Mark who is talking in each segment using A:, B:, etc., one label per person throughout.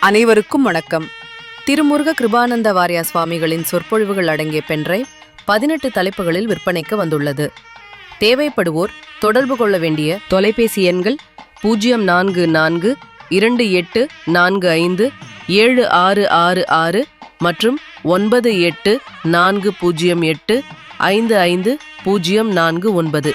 A: அனைவருக்கும் வணக்கம். திருமுருக கிருபானந்த வாரியா சுவாமிகளின் சொற்பொழிவுகள் அடங்கிய பென்ட்ரைவ் 18 தலைப்புகளில் விற்பனைக்கு வந்துள்ளது. தேவைப்படுவோர் தொடர்பு கொள்ள வேண்டிய தொலைபேசி எண்கள் 0428457666 மற்றும் 9840855049.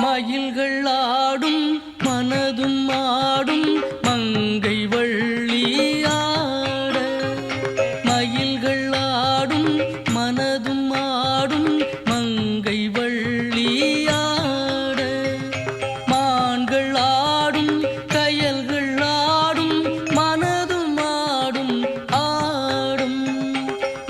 B: மயில்கள் ஆடும் மனதும் ஆடும் மங்கை வள்ளி ஆட, மயில்கள் ஆடும் மனதும் ஆடும் மங்கை வள்ளி ஆட, மான்கள் ஆடும் கயல்கள் ஆடும் மனதும் ஆடும் ஆடும்,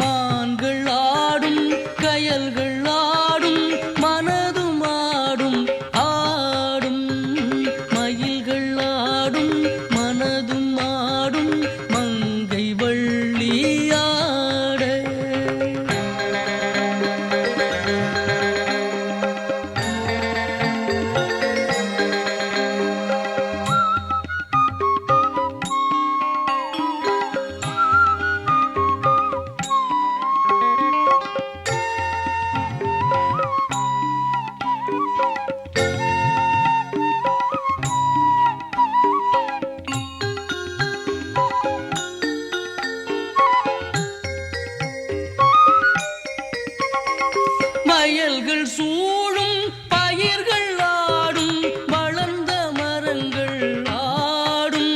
B: மான்கள் ஆடும் கயல்கள் ஆடும் மனதும் ஆடும் ஆடும், மயில்கள் ஆடும் மனதும் ஆடும் மங்கை வள்ளி ஆட. வயல்கள் சூழும் பயிர்கள் ஆடும் வளர்ந்த மரங்கள் ஆடும்,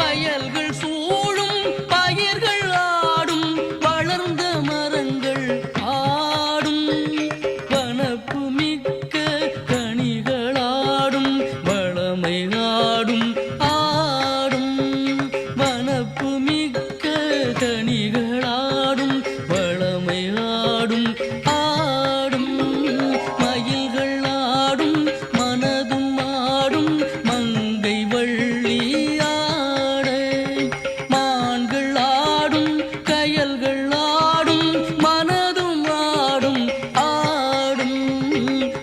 B: வயல்கள் சூழும் பயிர்கள் ஆடும் வளர்ந்த மரங்கள் ஆடும், வனப்பு மிக்க கனிகளாடும் வளமை ஆடும் ஆடும், வனப்பு மிக்க கனிகளாடும் வளமை ஆடும் ஆடும், மயில்கள் ஆடும் மனதும் ஆடும் மங்கை வள்ளி ஆட, மான்கள் ஆடும் கயல்கள் ஆடும் மனதும் ஆடும் ஆடும்,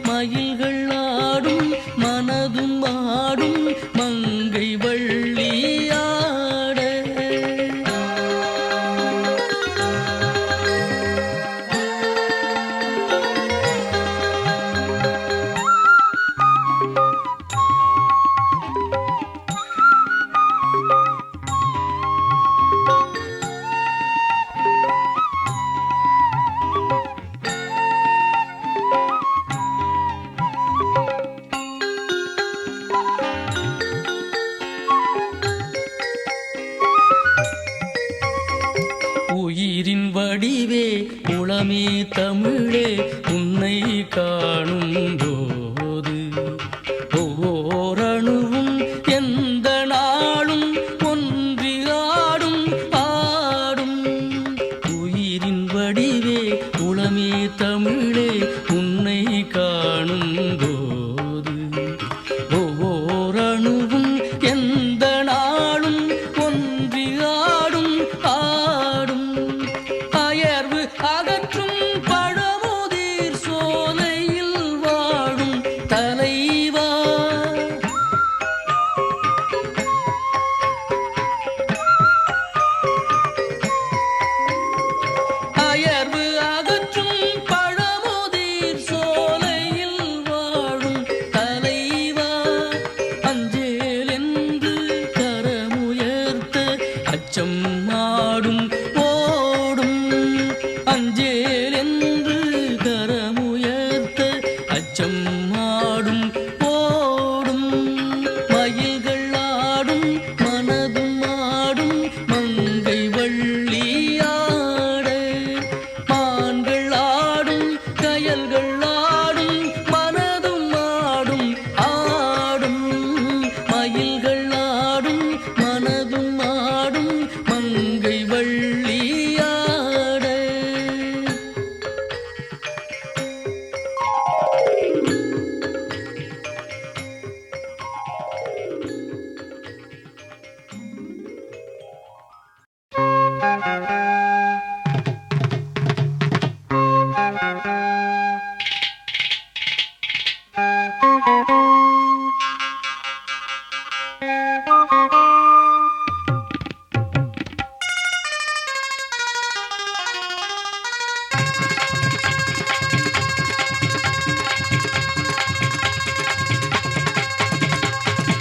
B: மயில்கள் ஆடும் மனதும் ஆடும் மங்கை வள்ளி ஆட. உயிரின் வடிவே உளமே தமிழே உன்னை காணும் போது, ஒவ்வொருவனும் எந்த நாளும் ஒன்றி ஆடும் ஆடும், உயிரின் வடிவே உளமே தமிழே உன்னை காணும் போது, ஒவ்வொருவனும் எந்த நாளும் ஒன்றி ஆடும் ஆடும், அயர்வு அகற்றும் பழமுதிர் சோலையில் வாழ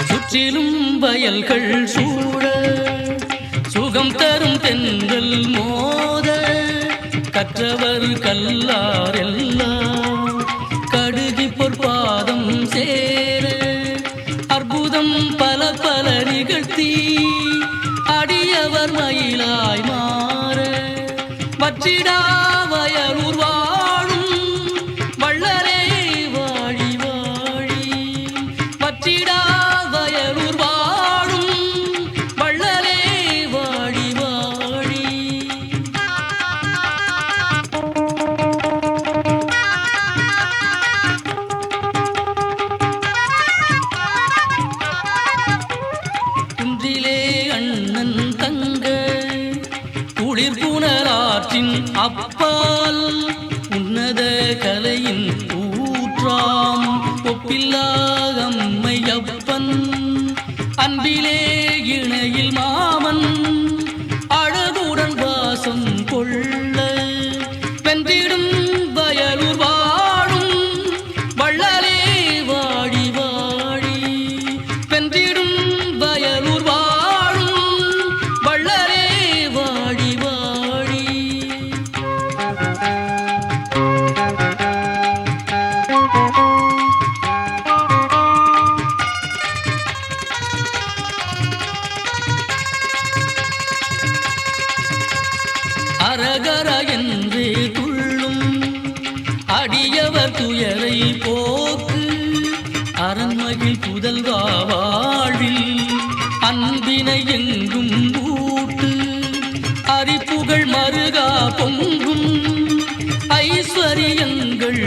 B: சுற்றிலும் வயல்கள் சூழ சுகம் தரும் தென்றல் மோத கற்றவர் கல்லார் எல்லாம் கடுகி பொற்பாதம் சேர அற்புதம் பல பல நிகழ்த்தி அடியவர் மயிலாய் மாற வற்றிடா வயலூர் வாழும் வள்ளலே வாழி வாழி வற்றிடா வயலூர் வாழும் வள்ளலே வாழி வாழி. குன்றிலே அண்ணன் தங்க குளிர் புனலாற்றின் அப்பால் உன்னத கலையின் ஊற்றாம் ஒப்பில்லா அம்மையப்பன் அன்பிலே இணையில் மாமன் அழகுடன் வாசம் கொள்ள வென்றிடும் வயலூர் வாழும் வள்ளலே வாழி வாழி வென்றிடும் வயலூர் வாழும் வள்ளலே வாழி வாழி. அரகர என்று துள்ளும் அடியவர் துயரை போக்கு அரண்மகிழ் புதல்வா வாழ்வில் அன்பினை எங்கும் ஊட்டு அரிப்புகழ் மருகா பொங்கும் ஐஸ்வரியங்கள்